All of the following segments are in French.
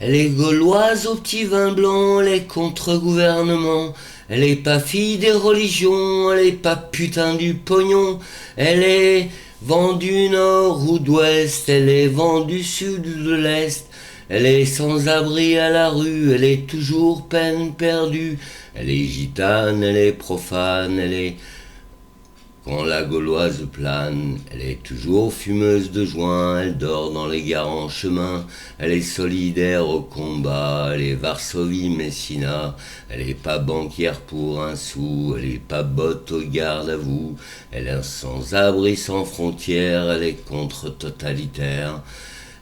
Elle est gauloise au petit vin blanc, elle est contre-gouvernement. Elle est pas fille des religions, elle est pas putain du pognon. Elle est vent du nord ou d'ouest, elle est vent du sud ou de l'est. Elle est sans abri à la rue, elle est toujours peine perdue. Elle est gitane, elle est profane, elle est quand la gauloise plane, elle est toujours fumeuse de joint, elle dort dans les gares en chemin, elle est solidaire au combat, elle est Varsovie Messina, elle est pas banquière pour un sou, elle est pas botte au garde à vous, elle est sans abri sans frontières, elle est contre-totalitaire.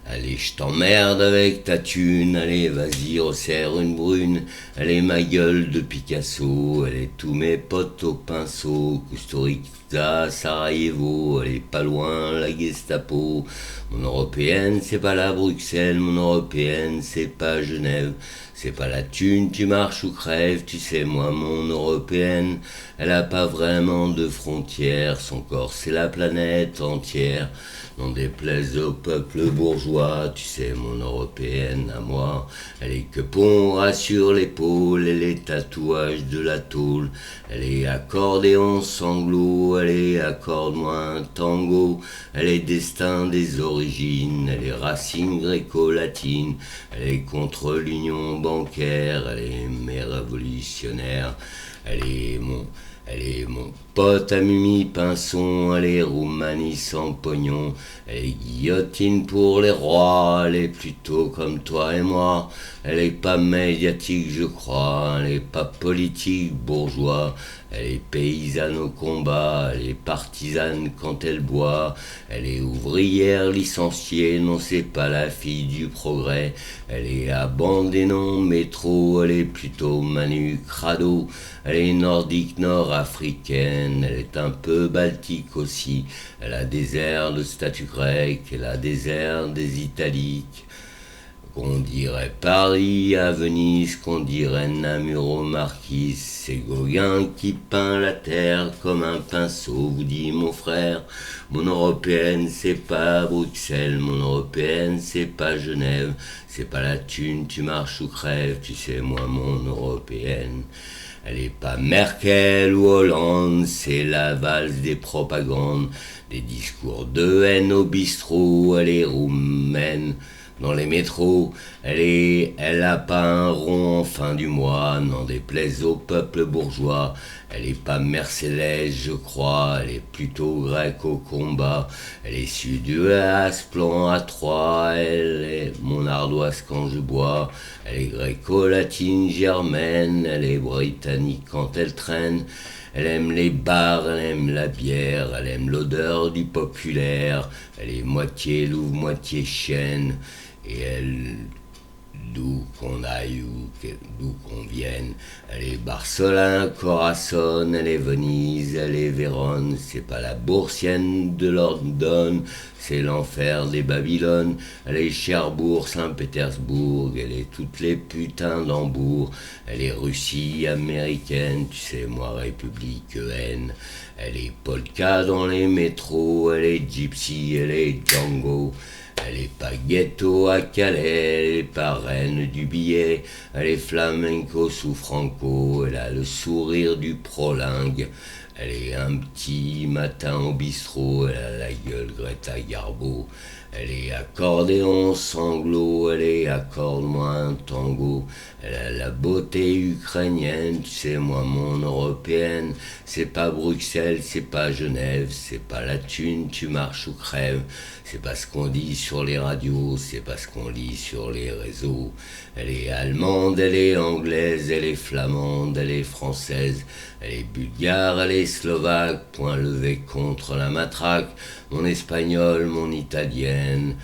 Allez, je t'emmerde avec ta thune, allez, vas-y, resserre une brune. Elle est ma gueule de Picasso, elle est tous mes potes au pinceau. Kusturica, Sarajevo, elle est pas loin, la Gestapo. Mon européenne, c'est pas la Bruxelles, mon européenne, c'est pas Genève. C'est pas la thune, tu marches ou crèves, tu sais, moi, mon européenne, elle a pas vraiment de frontières, son corps c'est la planète entière. N'en déplaise au peuple bourgeois, tu sais, mon européenne à moi, elle est que pont, rassure l'épaule, elle est tatouage de la tôle, elle est accordéon sanglot, elle est accorde-moi un tango, elle est destin des origines, elle est racine gréco-latine, elle est contre l'union bancaire, elle est mes révolutionnaire, elle est mon pote à Mimi Pinson, elle est Roumanie sans pognon, elle est guillotine pour les rois, elle est plutôt comme toi et moi, elle est pas médiatique je crois, elle est pas politique bourgeois, elle est paysanne au combat, elle est partisane quand elle boit, elle est ouvrière licenciée, non c'est pas la fille du progrès, elle est abandonnée non métro, elle est plutôt Manu Crado, elle est nordique nord-africaine, elle est un peu baltique aussi, elle a des airs de statue grecque, elle a des airs des italiques. Qu'on dirait Paris à Venise, qu'on dirait Namur aux Marquises, c'est Gauguin qui peint la terre comme un pinceau, vous dit mon frère. Mon européenne, c'est pas Bruxelles, mon européenne, c'est pas Genève, c'est pas la thune, tu marches ou crèves, tu sais, moi, mon européenne. Elle est pas Merkel ou Hollande, c'est la valse des propagandes, des discours de haine au bistrot, elle est roumaine. Dans les métros, elle a pas un rond en fin du mois, n'en déplaise au peuple bourgeois. Elle est pas Mercedes, je crois, elle est plutôt grecque au combat. Elle est sud-ouest, plan à 3, elle est mon ardoise quand je bois. Elle est gréco-latine, germaine, elle est britannique quand elle traîne. Elle aime les bars, elle aime la bière, elle aime l'odeur du populaire. Elle est moitié louve, moitié chienne. Et elle, d'où qu'on aille ou d'où qu'on vienne, elle est Barcelone, Corazon, elle est Venise, elle est Vérone, c'est pas la boursienne de London, c'est l'enfer des Babylones, elle est Cherbourg, Saint-Pétersbourg, elle est toutes les putains d'Hambourg, elle est Russie américaine, tu sais moi République haine, elle est polka dans les métros, elle est gypsy, elle est Django. Elle est pas ghetto à Calais, elle est pas reine du billet, elle est flamenco sous Franco, elle a le sourire du prolingue, elle est un petit matin au bistrot, elle a la gueule Greta Garbo, elle est accordéon sanglot, elle est accorde-moi un tango, elle a la beauté ukrainienne, tu sais moi mon européenne, c'est pas Bruxelles, c'est pas Genève, c'est pas la thune, tu marches ou crèves, c'est pas ce qu'on dit sur les radios, c'est pas ce qu'on lit sur les réseaux. Elle est allemande, elle est anglaise, elle est flamande, elle est française, elle est bulgare, elle est slovaque, point levé contre la matraque, mon espagnol, mon italienne.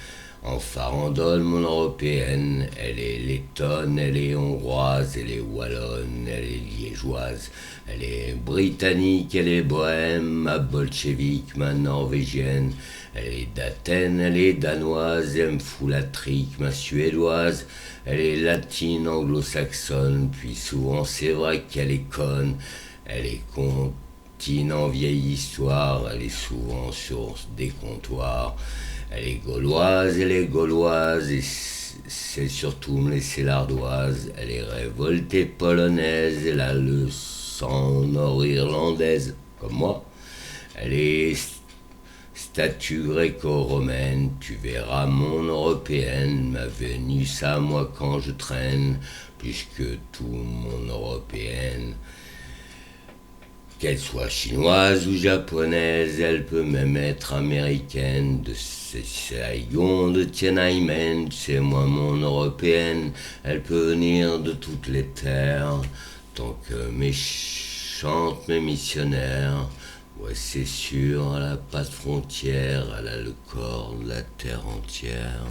En farandole, mon européenne, elle est lettonne, elle est hongroise, elle est wallonne, elle est liégeoise, elle est britannique, elle est bohème, ma bolchevique, ma norvégienne, elle est d'Athènes, elle est danoise, elle me fout la trique, ma suédoise, elle est latine, anglo-saxonne, puis souvent c'est vrai qu'elle est conne, elle est contine en vieille histoire, elle est souvent sur des comptoirs. Elle est gauloise, et c'est surtout me laisser l'ardoise. Elle est révoltée polonaise, elle a le sang nord-irlandaise, comme moi. Elle est statue gréco-romaine, tu verras mon européenne, ma Vénus à moi quand je traîne, puisque tout mon européenne. Qu'elle soit chinoise ou japonaise, elle peut même être américaine, de Saigon, de Tiananmen, c'est moi mon européenne, elle peut venir de toutes les terres, tant que méchante mes missionnaires, ouais c'est sûr, elle a pas de frontières, elle a le corps de la terre entière.